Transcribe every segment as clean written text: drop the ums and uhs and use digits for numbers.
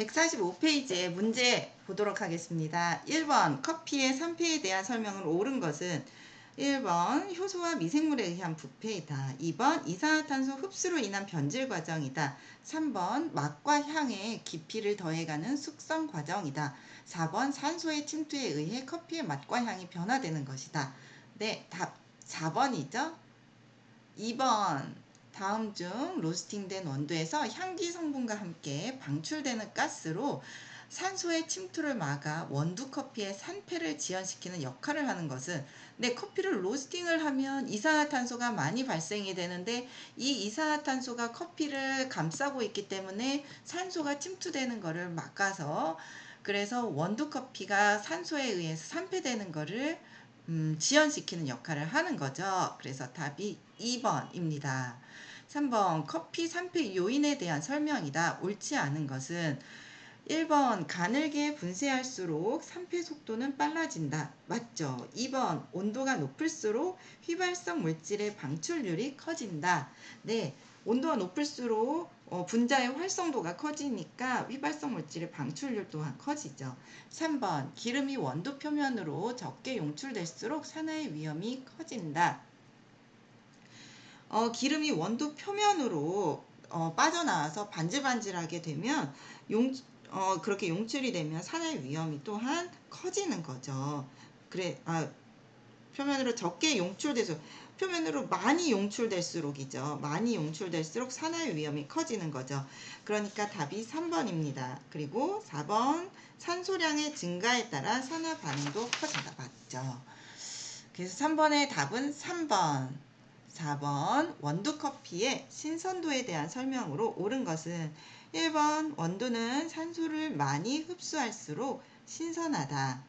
145페이지의 문제 보도록 하겠습니다. 1번 커피의 산패에 대한 설명을 옳은 것은 1번 효소와 미생물에 의한 부패이다. 2번 이산화탄소 흡수로 인한 변질 과정이다. 3번 맛과 향에 깊이를 더해가는 숙성 과정이다. 4번 산소의 침투에 의해 커피의 맛과 향이 변화되는 것이다. 네, 답 4번이죠. 2번 다음 중 로스팅된 원두에서 향기 성분과 함께 방출되는 가스로 산소의 침투를 막아 원두 커피의 산패를 지연시키는 역할을 하는 것은, 네, 커피를 로스팅을 하면 이산화탄소가 많이 발생이 되는데 이 이산화탄소가 커피를 감싸고 있기 때문에 산소가 침투되는 것을 막아서, 그래서 원두 커피가 산소에 의해서 산패되는 것을 지연시키는 역할을 하는 거죠. 그래서 답이 2번입니다. 3번 커피 산패 요인에 대한 설명이다. 옳지 않은 것은 1번 가늘게 분쇄할수록 산패 속도는 빨라진다. 맞죠? 2번 온도가 높을수록 휘발성 물질의 방출률이 커진다. 네, 온도가 높을수록 분자의 활성도가 커지니까 휘발성 물질의 방출률 또한 커지죠. 3번 기름이 원두 표면으로 적게 용출될수록 산화의 위험이 커진다. 기름이 원두 표면으로 빠져나와서 반질반질하게 되면 그렇게 용출이 되면 산화의 위험이 또한 커지는 거죠. 표면으로 적게 용출돼서 표면으로 많이 용출될수록이죠. 많이 용출될수록 산화의 위험이 커지는 거죠. 그러니까 답이 3번입니다. 그리고 4번 산소량의 증가에 따라 산화 반응도 커진다. 맞죠? 그래서 3번의 답은 3번. 4번 원두 커피의 신선도에 대한 설명으로 옳은 것은 1번 원두는 산소를 많이 흡수할수록 신선하다.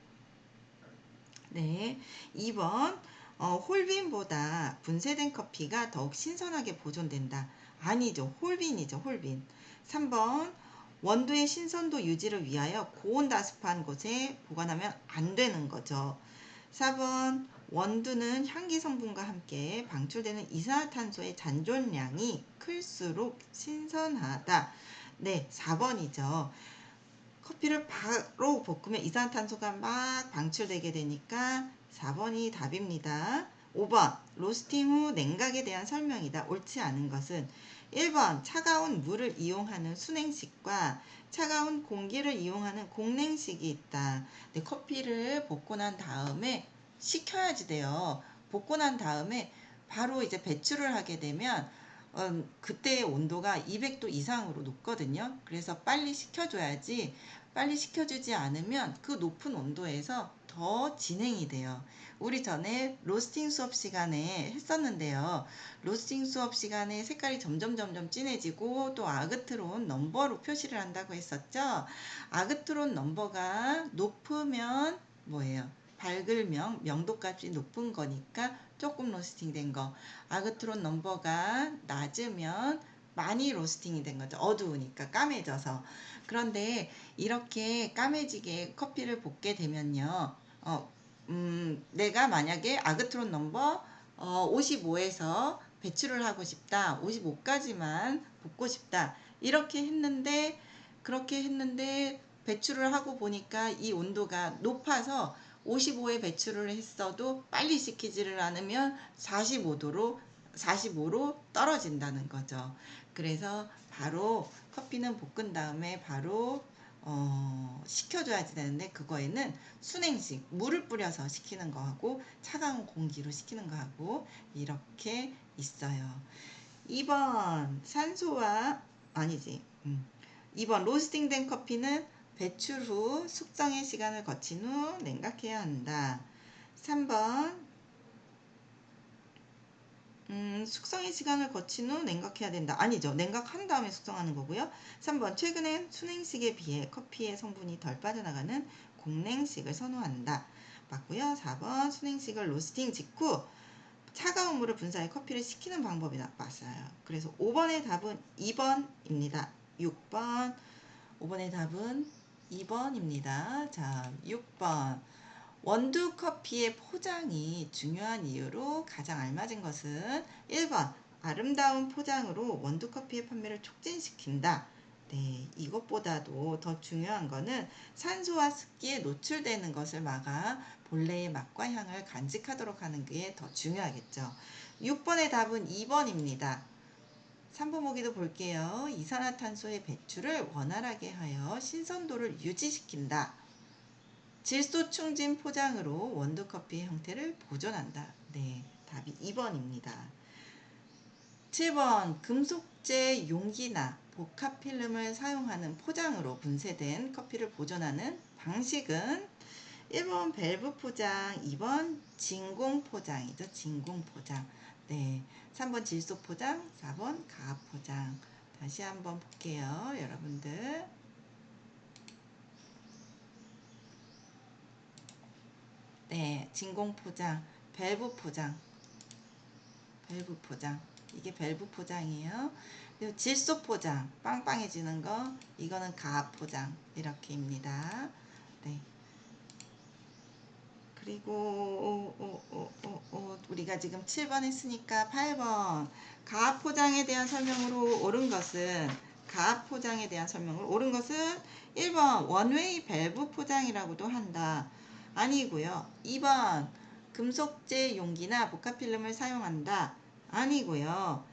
네, 2번 홀빈보다 분쇄된 커피가 더욱 신선하게 보존된다. 아니죠. 홀빈이죠. 홀빈. 3번 원두의 신선도 유지를 위하여 고온다습한 곳에 보관하면 안 되는 거죠. 4번 원두는 향기 성분과 함께 방출되는 이산화탄소의 잔존량이 클수록 신선하다. 네, 4번이죠. 커피를 바로 볶으면 이산화탄소가 막 방출되게 되니까 4번이 답입니다. 5번 로스팅 후 냉각에 대한 설명이다. 옳지 않은 것은 1번 차가운 물을 이용하는 순행식과 차가운 공기를 이용하는 공냉식이 있다. 네, 커피를 볶고 난 다음에 식혀야지 돼요. 볶고 난 다음에 바로 이제 배출을 하게 되면 그때의 온도가 200도 이상으로 높거든요. 그래서 빨리 식혀줘야지, 빨리 식혀주지 않으면 그 높은 온도에서 더 진행이 돼요. 우리 전에 로스팅 수업 시간에 했었는데요. 로스팅 수업 시간에 색깔이 점점 진해지고 또 아그트론 넘버로 표시를 한다고 했었죠. 아그트론 넘버가 높으면 뭐예요? 밝을명, 명도값이 높은 거니까 조금 로스팅 된 거. 아그트론 넘버가 낮으면 많이 로스팅이 된 거죠. 어두우니까 까매져서. 그런데 이렇게 까매지게 커피를 볶게 되면요. 내가 만약에 아그트론 넘버 55에서 배출을 하고 싶다. 55까지만 볶고 싶다. 그렇게 했는데 배출을 하고 보니까 이 온도가 높아서 55에 배출을 했어도 빨리 식히지를 않으면 45로 떨어진다는 거죠. 그래서 바로 커피는 볶은 다음에 바로 식혀줘야지 되는데, 그거에는 순행식 물을 뿌려서 식히는 거하고 차가운 공기로 식히는 거하고 이렇게 있어요. 2번 산소와 아니지 2번 로스팅된 커피는 배출 후 숙성의 시간을 거친 후 냉각해야 한다. 3번 숙성의 시간을 거친 후 냉각해야 된다. 아니죠. 냉각한 다음에 숙성하는 거고요. 3번 최근엔 순행식에 비해 커피의 성분이 덜 빠져나가는 공냉식을 선호한다. 맞고요. 4번 순행식을 로스팅 직후 차가운 물을 분사해 커피를 식히는 방법이다. 맞아요. 그래서 5번의 답은 2번입니다. 6번 5번의 답은 2번입니다. 자, 6번 원두 커피의 포장이 중요한 이유로 가장 알맞은 것은 1번 아름다운 포장으로 원두 커피의 판매를 촉진시킨다. 네, 이것보다도 더 중요한 거는 산소와 습기에 노출되는 것을 막아 본래의 맛과 향을 간직하도록 하는 게 더 중요하겠죠. 6번의 답은 2번입니다. 3번 보기도 볼게요. 이산화탄소의 배출을 원활하게 하여 신선도를 유지시킨다. 질소 충진 포장으로 원두커피의 형태를 보존한다. 네, 답이 2번입니다. 7번 금속재 용기나 복합필름을 사용하는 포장으로 분쇄된 커피를 보존하는 방식은 1번 밸브 포장, 2번 진공 포장이죠. 진공 포장. 네, 3번 질소 포장, 4번 가압 포장. 다시 한번 볼게요, 여러분들. 네, 진공 포장, 밸브 포장, 밸브 포장. 이게 밸브 포장이에요. 그리고 질소 포장, 빵빵해지는 거, 이거는 가압 포장. 이렇게입니다. 네. 그리고 우리가 지금 7번 했으니까 8번 가압 포장에 대한 설명으로 옳은 것은 가압 포장에 대한 설명으로 옳은 것은 1번 원웨이 밸브 포장이라고도 한다. 아니고요. 2번 금속재 용기나 복합필름을 사용한다. 아니고요.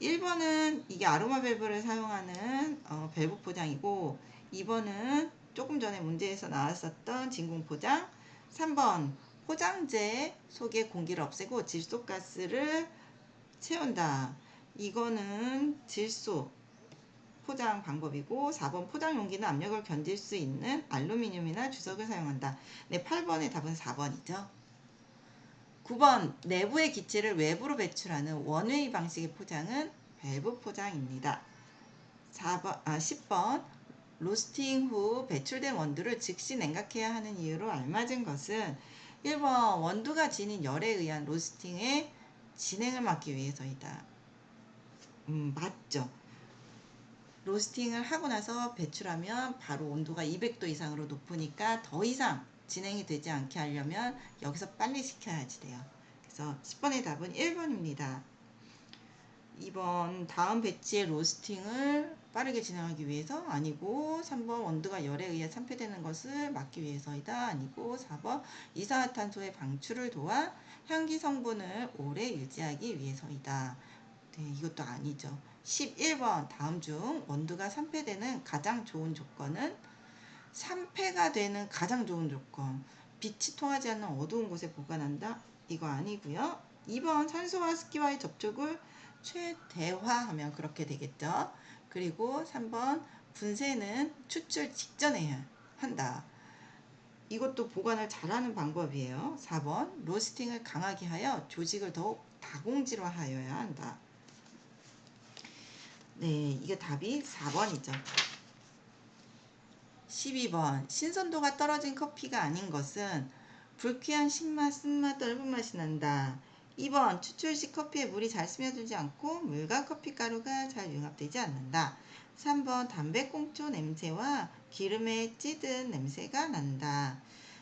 1번은 이게 아로마 밸브를 사용하는 밸브 포장이고 2번은 조금 전에 문제에서 나왔었던 진공 포장. 3번 포장재 속의 공기를 없애고 질소가스를 채운다. 이거는 질소 포장 방법이고 4번 포장 용기는 압력을 견딜 수 있는 알루미늄이나 주석을 사용한다. 네, 8번의 답은 4번이죠. 9번 내부의 기체를 외부로 배출하는 원웨이 방식의 포장은 밸브 포장입니다. 10번 로스팅 후 배출된 원두를 즉시 냉각해야 하는 이유로 알맞은 것은 1번 원두가 지닌 열에 의한 로스팅의 진행을 막기 위해서이다. 맞죠. 로스팅을 하고 나서 배출하면 바로 온도가 200도 이상으로 높으니까 더 이상 진행이 되지 않게 하려면 여기서 빨리 식혀야지 돼요. 그래서 10번의 답은 1번입니다. 2번 다음 배치의 로스팅을 빠르게 진행하기 위해서 아니고 3번 원두가 열에 의해 산패되는 것을 막기 위해서이다. 아니고 4번 이산화탄소의 방출을 도와 향기 성분을 오래 유지하기 위해서이다. 네, 이것도 아니죠. 11번 다음 중 원두가 산패되는 가장 좋은 조건은 산패가 되는 가장 좋은 조건 빛이 통하지 않는 어두운 곳에 보관한다. 이거 아니고요. 2번 산소와 습기와의 접촉을 최대화하면 그렇게 되겠죠. 그리고 3번 분쇄는 추출 직전에 한다. 이것도 보관을 잘하는 방법이에요. 4번 로스팅을 강하게 하여 조직을 더욱 다공질화하여야 한다. 네, 이게 답이 4번이죠. 12번 신선도가 떨어진 커피가 아닌 것은 불쾌한 신맛, 쓴맛, 떫은 맛이 난다. 2번 추출 시 커피에 물이 잘 스며들지 않고 물과 커피가루가 잘 융합되지 않는다. 3번 담배꽁초 냄새와 기름에 찌든 냄새가 난다.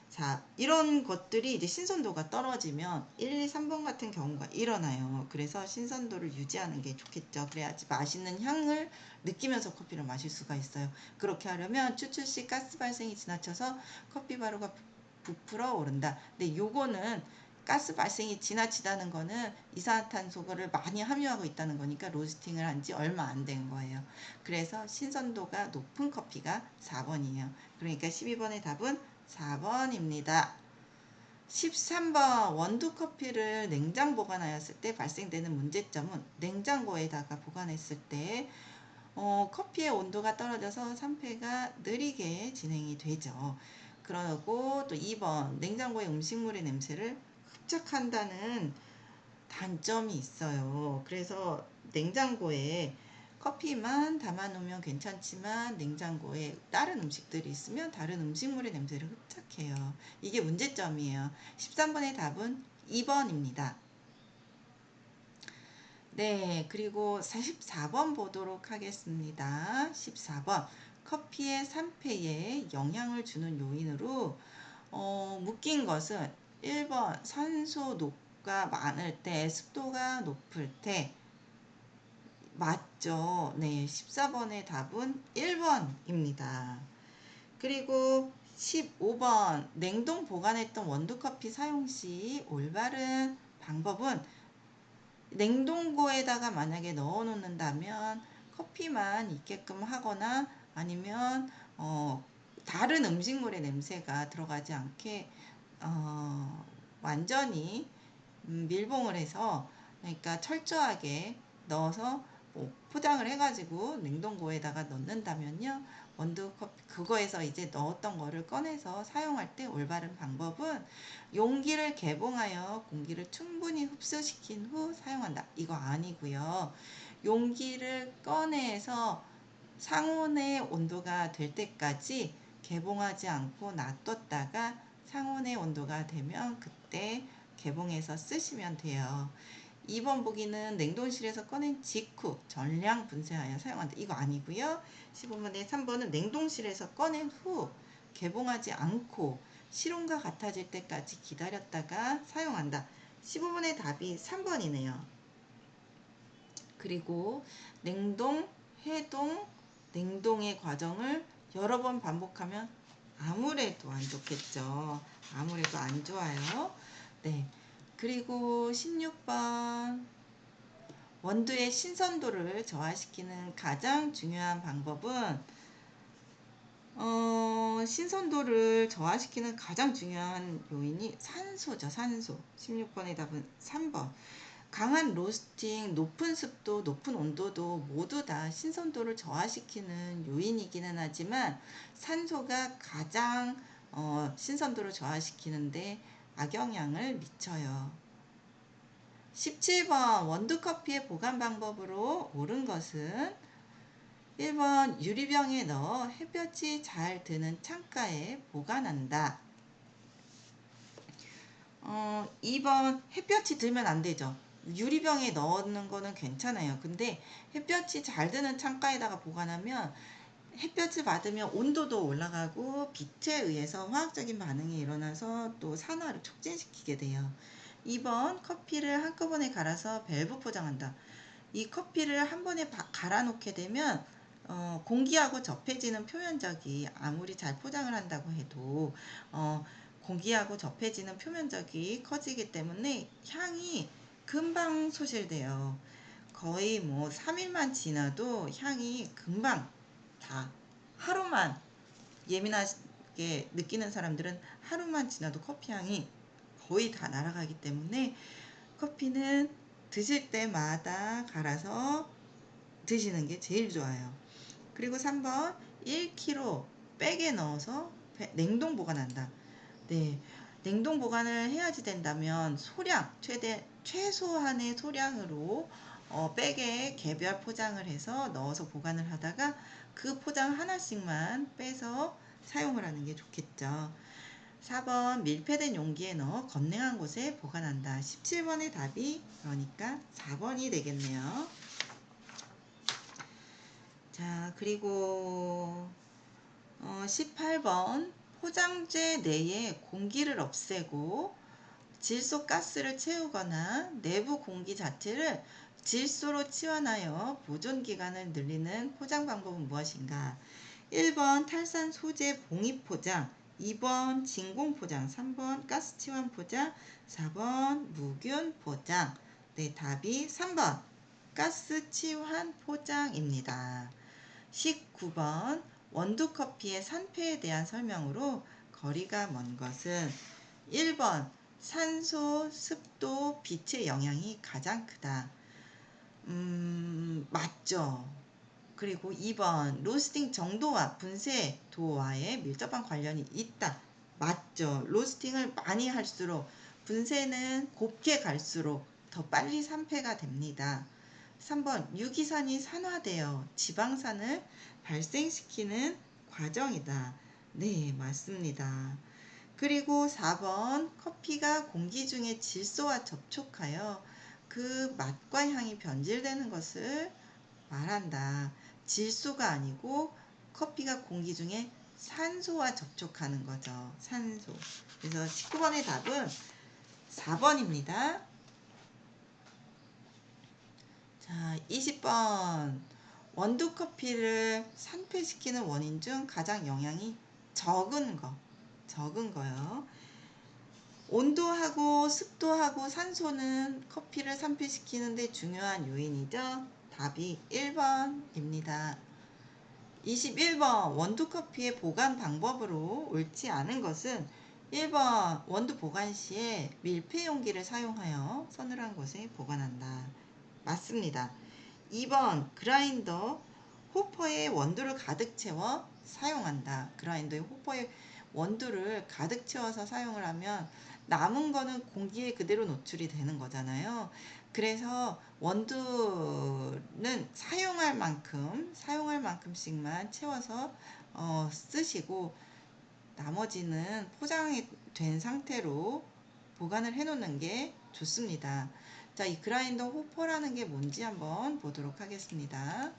자, 이런 것들이 이제 신선도가 떨어지면 1, 2, 3번 같은 경우가 일어나요. 그래서 신선도를 유지하는 게 좋겠죠. 그래야지 맛있는 향을 느끼면서 커피를 마실 수가 있어요. 그렇게 하려면 추출 시 가스 발생이 지나쳐서 커피 가루가 부풀어 오른다. 근데 요거는 가스 발생이 지나치다는 거는 이산화탄소를 많이 함유하고 있다는 거니까 로스팅을 한 지 얼마 안 된 거예요. 그래서 신선도가 높은 커피가 4번이에요. 그러니까 12번의 답은 4번입니다. 13번 원두 커피를 냉장 보관하였을 때 발생되는 문제점은 냉장고에다가 보관했을 때 커피의 온도가 떨어져서 산패가 느리게 진행이 되죠. 그러고 또 2번 냉장고의 음식물의 냄새를 흡착한다는 단점이 있어요. 그래서 냉장고에 커피만 담아놓으면 괜찮지만 냉장고에 다른 음식들이 있으면 다른 음식물의 냄새를 흡착해요. 이게 문제점이에요. 13번의 답은 2번입니다. 네, 그리고 44번 보도록 하겠습니다. 14번 커피의 산패에 영향을 주는 요인으로 묶인 것은 1번 산소 녹가 많을 때, 습도가 높을 때 맞죠. 네, 14번의 답은 1번입니다. 그리고 15번 냉동 보관했던 원두커피 사용 시 올바른 방법은 냉동고에다가 만약에 넣어 놓는다면 커피만 있게끔 하거나 아니면 다른 음식물의 냄새가 들어가지 않게 어, 완전히 밀봉을 해서 그러니까 철저하게 넣어서 뭐 포장을 해가지고 냉동고에다가 넣는다면요. 원두커피 그거에서 이제 넣었던 거를 꺼내서 사용할 때 올바른 방법은 용기를 개봉하여 공기를 충분히 흡수시킨 후 사용한다. 이거 아니고요. 용기를 꺼내서 상온의 온도가 될 때까지 개봉하지 않고 놔뒀다가 상온의 온도가 되면 그때 개봉해서 쓰시면 돼요. 2번 보기는 냉동실에서 꺼낸 직후 전량 분쇄하여 사용한다. 이거 아니고요. 15번에 3번은 냉동실에서 꺼낸 후 개봉하지 않고 실온과 같아질 때까지 기다렸다가 사용한다. 15번의 답이 3번이네요. 그리고 냉동, 해동, 냉동의 과정을 여러 번 반복하면 아무래도 안 좋겠죠. 아무래도 안 좋아요. 네. 그리고 16번 원두의 신선도를 저하시키는 가장 중요한 방법은 신선도를 저하시키는 가장 중요한 요인이 산소죠. 산소. 16번의 답은 3번. 강한 로스팅, 높은 습도, 높은 온도도 모두 다 신선도를 저하시키는 요인이기는 하지만 산소가 가장 신선도를 저하시키는데 악영향을 미쳐요. 17번 원두커피의 보관 방법으로 옳은 것은 1번 유리병에 넣어 햇볕이 잘 드는 창가에 보관한다. 2번 햇볕이 들면 안 되죠. 유리병에 넣는 거는 괜찮아요. 근데 햇볕이 잘 드는 창가에다가 보관하면 햇볕을 받으면 온도도 올라가고 빛에 의해서 화학적인 반응이 일어나서 또 산화를 촉진시키게 돼요. 2번 커피를 한꺼번에 갈아서 밸브 포장한다. 이 커피를 한 번에 갈아 놓게 되면 공기하고 접해지는 표면적이 아무리 잘 포장을 한다고 해도 공기하고 접해지는 표면적이 커지기 때문에 향이 금방 소실돼요. 거의 뭐 3일만 지나도 향이 금방 다 하루만 예민하게 느끼는 사람들은 하루만 지나도 커피 향이 거의 다 날아가기 때문에 커피는 드실 때마다 갈아서 드시는 게 제일 좋아요. 그리고 3번 1kg 백에 넣어서 냉동 보관한다. 네, 냉동 보관을 해야지 된다면 소량 최소한의 소량으로 백에 개별 포장을 해서 넣어서 보관을 하다가 그 포장 하나씩만 빼서 사용을 하는 게 좋겠죠. 4번 밀폐된 용기에 넣어 건냉한 곳에 보관한다. 17번의 답이 그러니까 4번이 되겠네요. 자, 그리고 18번 포장재 내에 공기를 없애고 질소 가스를 채우거나 내부 공기 자체를 질소로 치환하여 보존 기간을 늘리는 포장 방법은 무엇인가? 1번 탈산 소재 봉입 포장, 2번 진공 포장, 3번 가스 치환 포장, 4번 무균 포장. 네, 답이 3번 가스 치환 포장입니다. 19번 원두커피의 산패에 대한 설명으로 거리가 먼 것은 1번 산소, 습도, 빛의 영향이 가장 크다. 맞죠. 그리고 2번 로스팅 정도와 분쇄도와의 밀접한 관련이 있다. 맞죠. 로스팅을 많이 할수록 분쇄는 곱게 갈수록 더 빨리 산패가 됩니다. 3번 유기산이 산화되어 지방산을 발생시키는 과정이다. 네, 맞습니다. 그리고 4번 커피가 공기 중에 질소와 접촉하여 그 맛과 향이 변질되는 것을 말한다. 질소가 아니고 커피가 공기 중에 산소와 접촉하는 거죠. 산소. 그래서 19번의 답은 4번입니다. 자, 20번. 원두 커피를 산패시키는 원인 중 가장 영향이 적은 거요. 온도하고 습도하고 산소는 커피를 산패시키는 데 중요한 요인이죠. 답이 1번입니다. 21번. 원두 커피의 보관 방법으로 옳지 않은 것은 1번. 원두 보관 시에 밀폐 용기를 사용하여 서늘한 곳에 보관한다. 맞습니다. 2번. 그라인더 호퍼에 원두를 가득 채워 사용한다. 그라인더에 호퍼에 원두를 가득 채워서 사용을 하면 남은 거는 공기에 그대로 노출이 되는 거잖아요. 그래서 원두는 사용할 만큼씩만 채워서 쓰시고 나머지는 포장이 된 상태로 보관을 해 놓는 게 좋습니다. 자, 이 그라인더 호퍼라는 게 뭔지 한번 보도록 하겠습니다.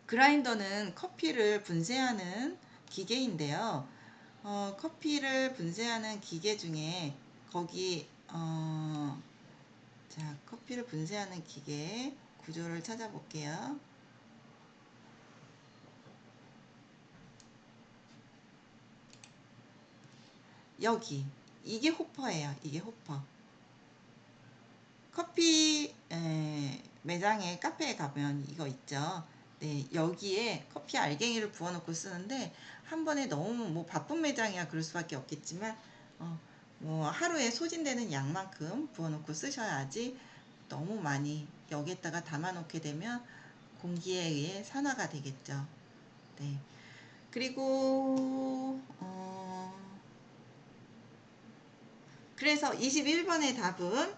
그라인더는 커피를 분쇄하는 기계인데요. 커피를 분쇄하는 기계 중에 거기 자, 커피를 분쇄하는 기계 구조를 찾아볼게요. 여기 이게 호퍼예요. 이게 호퍼. 커피 매장에 카페에 가면 이거 있죠. 네, 여기에 커피 알갱이를 부어놓고 쓰는데 한 번에 너무 뭐 바쁜 매장이야 그럴 수밖에 없겠지만 뭐 하루에 소진되는 양만큼 부어놓고 쓰셔야지 너무 많이 여기에다가 담아놓게 되면 공기에 의해 산화가 되겠죠. 네. 그리고 그래서 21번의 답은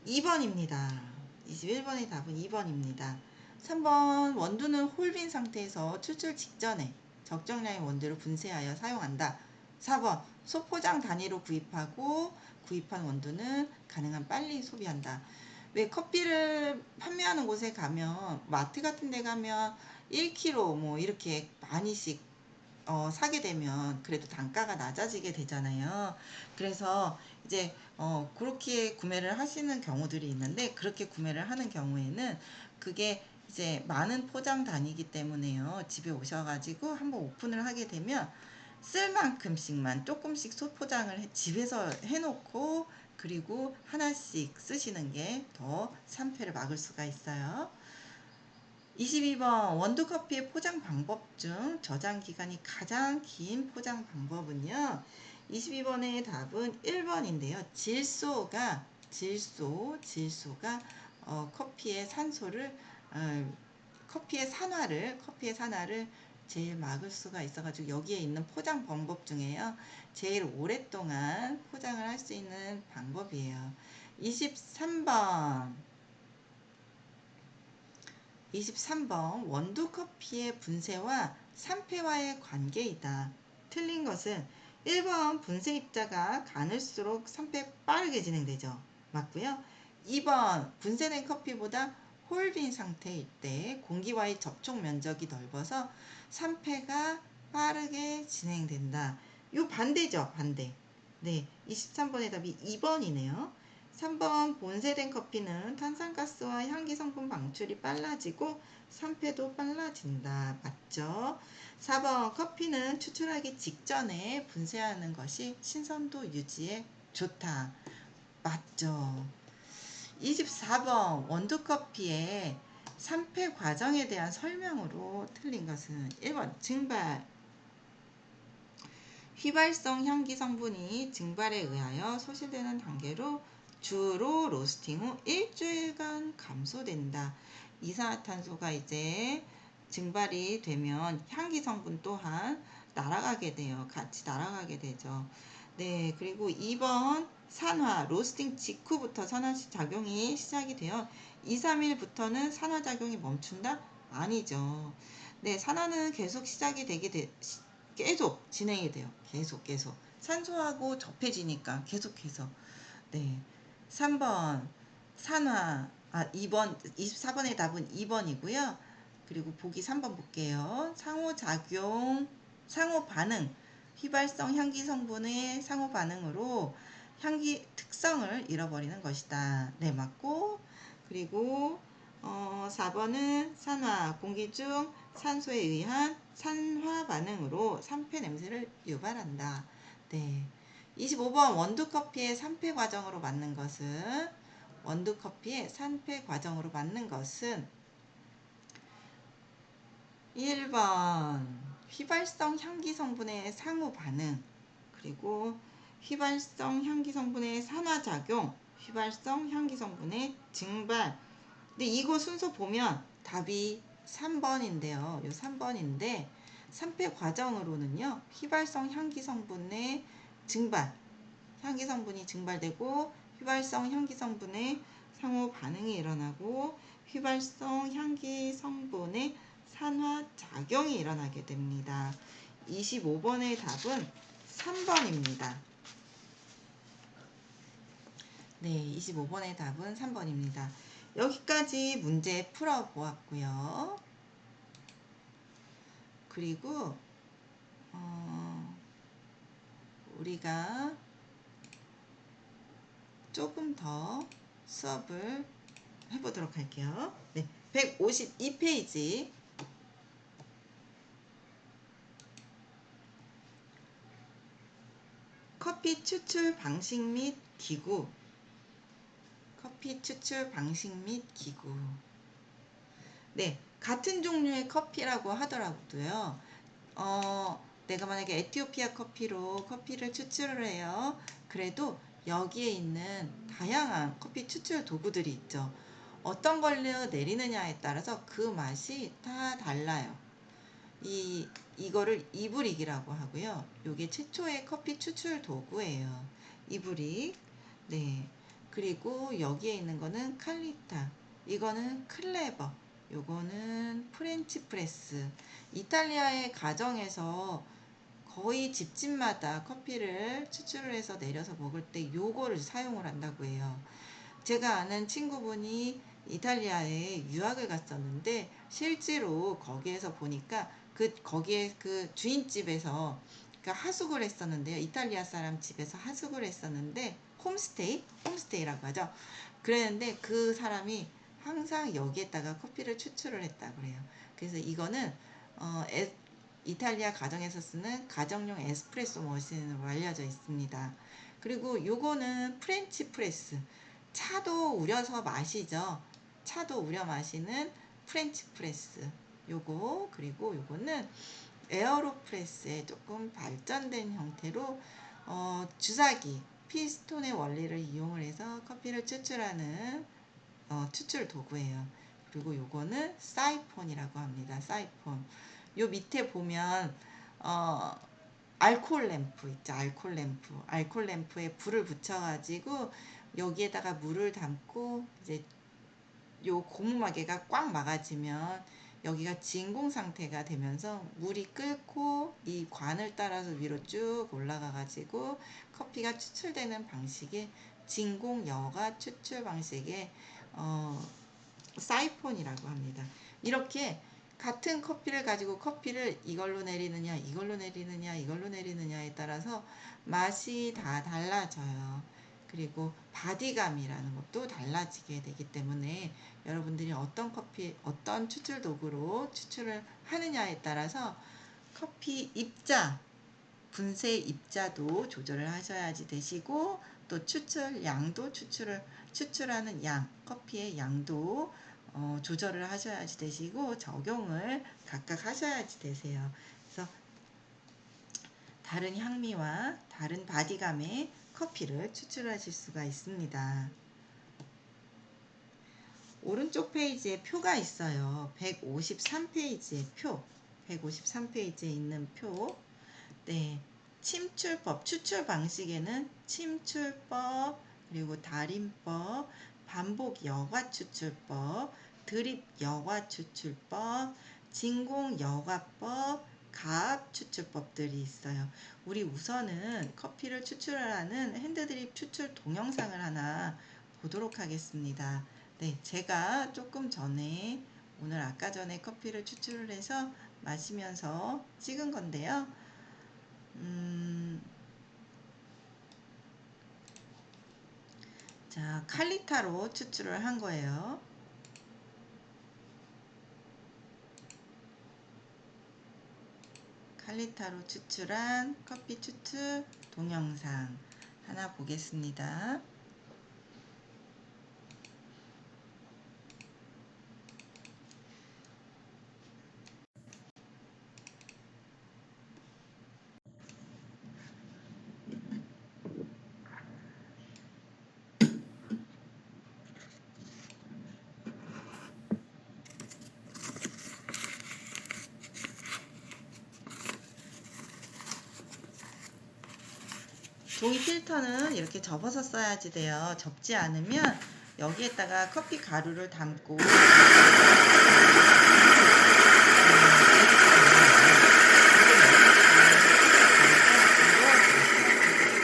2번입니다. 21번의 답은 2번입니다. 3번. 원두는 홀빈 상태에서 추출 직전에 적정량의 원두를 분쇄하여 사용한다. 4번. 소포장 단위로 구입하고 구입한 원두는 가능한 빨리 소비한다. 왜 커피를 판매하는 곳에 가면 마트 같은 데 가면 1kg 뭐 이렇게 많이씩 사게 되면 그래도 단가가 낮아지게 되잖아요. 그래서 이제 그렇게 구매를 하시는 경우들이 있는데 그렇게 구매를 하는 경우에는 그게 이제 많은 포장 단위이기 때문에요. 집에 오셔가지고 한번 오픈을 하게 되면 쓸 만큼씩만 조금씩 소포장을 집에서 해놓고 그리고 하나씩 쓰시는 게 더 산패를 막을 수가 있어요. 22번. 원두커피의 포장 방법 중 저장 기간이 가장 긴 포장 방법은요. 22번의 답은 1번인데요. 질소가 커피의 산소를 커피의 산화를 제일 막을 수가 있어가지고 여기에 있는 포장 방법 중에요. 제일 오랫동안 포장을 할 수 있는 방법이에요. 23번. 원두 커피의 분쇄와 산패와의 관계이다. 틀린 것은 1번. 분쇄 입자가 가늘수록 산패 빠르게 진행되죠. 맞고요. 2번. 분쇄된 커피보다 홀빈 상태일 때 공기와의 접촉 면적이 넓어서 산패가 빠르게 진행된다. 요 반대죠. 반대. 네, 23번의 답이 2번이네요. 3번. 본세된 커피는 탄산가스와 향기 성분 방출이 빨라지고 산패도 빨라진다. 맞죠? 4번. 커피는 추출하기 직전에 분쇄하는 것이 신선도 유지에 좋다. 맞죠? 24번. 원두커피의 산패 과정에 대한 설명으로 틀린 것은 1번. 증발. 휘발성 향기 성분이 증발에 의하여 소실되는 단계로 주로 로스팅 후 일주일간 감소된다. 이산화탄소가 이제 증발이 되면 향기 성분 또한 날아가게 돼요. 같이 날아가게 되죠. 네, 그리고 2번. 로스팅 직후부터 산화 작용이 시작이 되어 2, 3일부터는 산화 작용이 멈춘다? 아니죠. 네, 산화는 계속 시작이 계속 진행이 돼요. 계속. 산소하고 접해지니까 계속해서. 네. 3번. 산화. 2번, 24번의 답은 2번이고요. 그리고 보기 3번 볼게요. 상호작용, 상호반응, 휘발성 향기 성분의 상호반응으로 향기 특성을 잃어버리는 것이다. 네, 맞고. 그리고 4번은 산화, 공기 중 산소에 의한 산화 반응으로 산패 냄새를 유발한다. 네. 25번 원두커피의 산패 과정으로 맞는 것은 원두커피의 산패 과정으로 맞는 것은 1번 휘발성 향기 성분의 상호 반응, 그리고 휘발성 향기 성분의 산화작용, 휘발성 향기 성분의 증발. 근데 이거 순서 보면 답이 3번인데요. 요 3번인데 산패 과정으로는요. 휘발성 향기 성분의 증발, 향기 성분이 증발되고 휘발성 향기 성분의 상호 반응이 일어나고 휘발성 향기 성분의 산화 작용이 일어나게 됩니다. 25번의 답은 3번입니다. 네, 25번의 답은 3번입니다. 여기까지 문제 풀어보았고요. 그리고 우리가 조금 더 수업을 해보도록 할게요. 네, 152페이지 커피 추출 방식 및 기구. 커피 추출 방식 및 기구. 네, 같은 종류의 커피라고 하더라도요. 내가 만약에 에티오피아 커피로 커피를 추출을 해요. 그래도 여기에 있는 다양한 커피 추출 도구들이 있죠. 어떤 걸로 내리느냐에 따라서 그 맛이 다 달라요. 이거를 이브릭이라고 하고요. 요게 최초의 커피 추출 도구예요. 이브릭. 네. 그리고 여기에 있는 거는 칼리타. 이거는 클레버. 요거는 프렌치 프레스. 이탈리아의 가정에서 거의 집집마다 커피를 추출을 해서 내려서 먹을 때 요거를 사용을 한다고 해요. 제가 아는 친구분이 이탈리아에 유학을 갔었는데 실제로 거기에서 보니까 거기에 그 주인집에서 그 하숙을 했었는데요. 이탈리아 사람 집에서 하숙을 했었는데 홈스테이라고 하죠. 그랬는데 그 사람이 항상 여기에다가 커피를 추출을 했다고 그래요. 그래서 이거는 이탈리아 가정에서 쓰는 가정용 에스프레소 머신으로 알려져 있습니다. 그리고 요거는 프렌치 프레스. 차도 우려서 마시죠. 차도 우려 마시는 프렌치 프레스. 요거, 그리고 요거는 에어로프레스의 조금 발전된 형태로 주사기, 피스톤의 원리를 이용을 해서 커피를 추출하는 추출 도구예요. 그리고 요거는 사이폰이라고 합니다. 사이폰. 요 밑에 보면 알콜 램프 있죠. 알콜 램프에 불을 붙여가지고 여기에다가 물을 담고 이제 요 고무마개가 꽉 막아지면 여기가 진공 상태가 되면서 물이 끓고 이 관을 따라서 위로 쭉 올라가 가지고 커피가 추출되는 방식의 진공 여과 추출 방식의 사이폰이라고 합니다. 이렇게 같은 커피를 가지고 커피를 이걸로 내리느냐 이걸로 내리느냐 이걸로 내리느냐에 따라서 맛이 다 달라져요. 그리고 바디감이라는 것도 달라지게 되기 때문에 여러분들이 어떤 추출 도구로 추출을 하느냐에 따라서 커피 입자, 분쇄 입자도 조절을 하셔야지 되시고 또 추출 양도 추출하는 양, 커피의 양도 조절을 하셔야지 되시고 적용을 각각 하셔야지 되세요. 그래서 다른 향미와 다른 바디감의 커피를 추출하실 수가 있습니다. 오른쪽 페이지에 표가 있어요. 153페이지의 표. 153페이지에 있는 표. 네. 침출법, 추출 방식에는 침출법, 그리고 달인법, 반복 여과 추출법, 드립 여과 추출법, 진공 여과법, 가압 추출법들이 있어요. 우리 우선은 커피를 추출하는 핸드드립 추출 동영상을 하나 보도록 하겠습니다. 네, 제가 조금 전에 오늘 아까 전에 커피를 추출을 해서 마시면서 찍은 건데요. 자, 칼리타로 추출을 한 거예요. 칼리타로 추출한 커피 추출 동영상 하나 보겠습니다. 종이 필터는 이렇게 접어서 써야지 돼요. 접지 않으면 여기에다가 커피 가루를 담고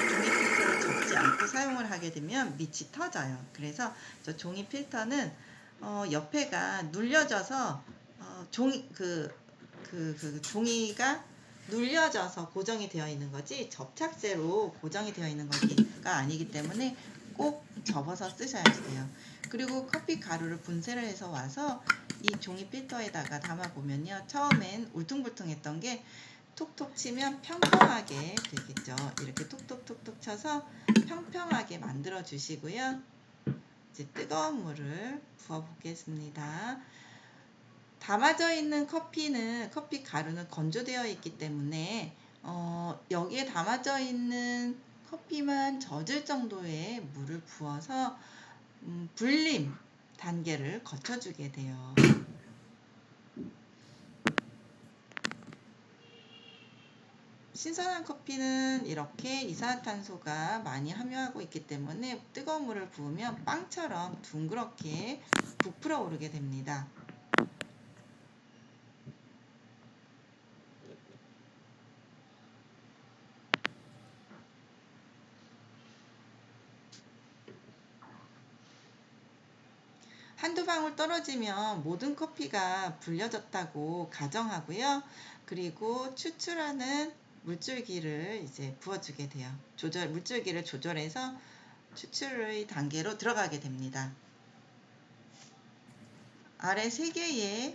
종이 필터를 접지 않고 사용을 하게 되면 밑이 터져요. 그래서 저 종이 필터는 옆에가 눌려져서 종이 종이가 눌려져서 고정이 되어 있는 거지 접착제로 고정이 되어 있는 것가 아니기 때문에 꼭 접어서 쓰셔야 돼요. 그리고 커피 가루를 분쇄를 해서 와서 이 종이 필터에다가 담아 보면요, 처음엔 울퉁불퉁했던 게 톡톡 치면 평평하게 되겠죠. 이렇게 톡톡톡톡 쳐서 평평하게 만들어 주시고요. 이제 뜨거운 물을 부어 보겠습니다. 담아져 있는 커피 가루는 건조되어 있기 때문에 여기에 담아져 있는 커피만 젖을 정도의 물을 부어서 불림 단계를 거쳐주게 돼요. 신선한 커피는 이렇게 이산화탄소가 많이 함유하고 있기 때문에 뜨거운 물을 부으면 빵처럼 둥그렇게 부풀어 오르게 됩니다. 한두 방울 떨어지면 모든 커피가 불려졌다고 가정하고요. 그리고 추출하는 물줄기를 이제 부어주게 돼요. 물줄기를 조절해서 추출의 단계로 들어가게 됩니다. 아래 3개의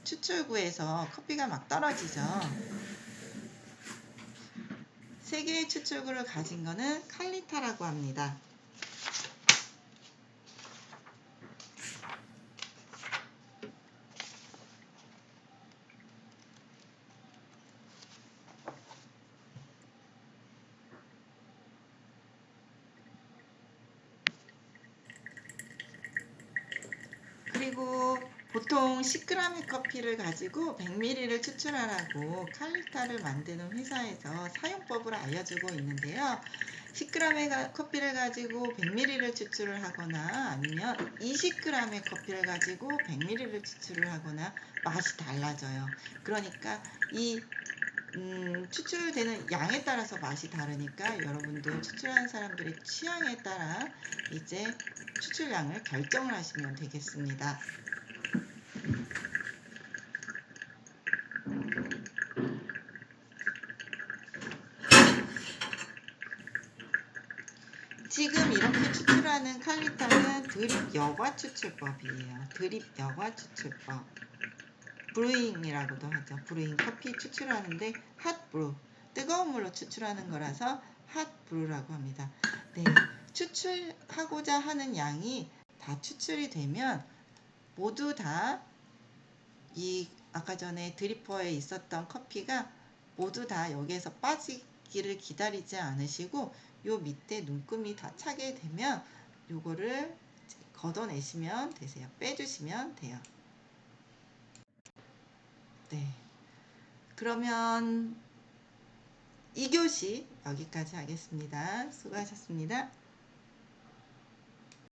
추출구에서 커피가 막 떨어지죠. 3개의 추출구를 가진 거는 칼리타라고 합니다. 그리고 보통 10g의 커피를 가지고 100ml를 추출하라고 칼리타를 만드는 회사에서 사용법을 알려주고 있는데요. 10g의 커피를 가지고 100ml를 추출을 하거나 아니면 20g의 커피를 가지고 100ml를 추출을 하거나 맛이 달라져요. 그러니까 이 추출되는 양에 따라서 맛이 다르니까 여러분들 추출하는 사람들의 취향에 따라 이제 추출량을 결정을 하시면 되겠습니다. 지금 이렇게 추출하는 칼리타는 드립 여과 추출법이에요. 드립 여과 추출법. 브루잉이라고도 하죠. 브루잉, 커피 추출하는데 핫브루, 뜨거운 물로 추출하는 거라서 핫브루라고 합니다. 네, 추출하고자 하는 양이 다 추출이 되면 모두 다 이 아까 전에 드리퍼에 있었던 커피가 모두 다 여기에서 빠지기를 기다리지 않으시고 요 밑에 눈금이 다 차게 되면 요거를 걷어내시면 되세요. 빼주시면 돼요. 네. 그러면 2교시 여기까지 하겠습니다. 수고하셨습니다.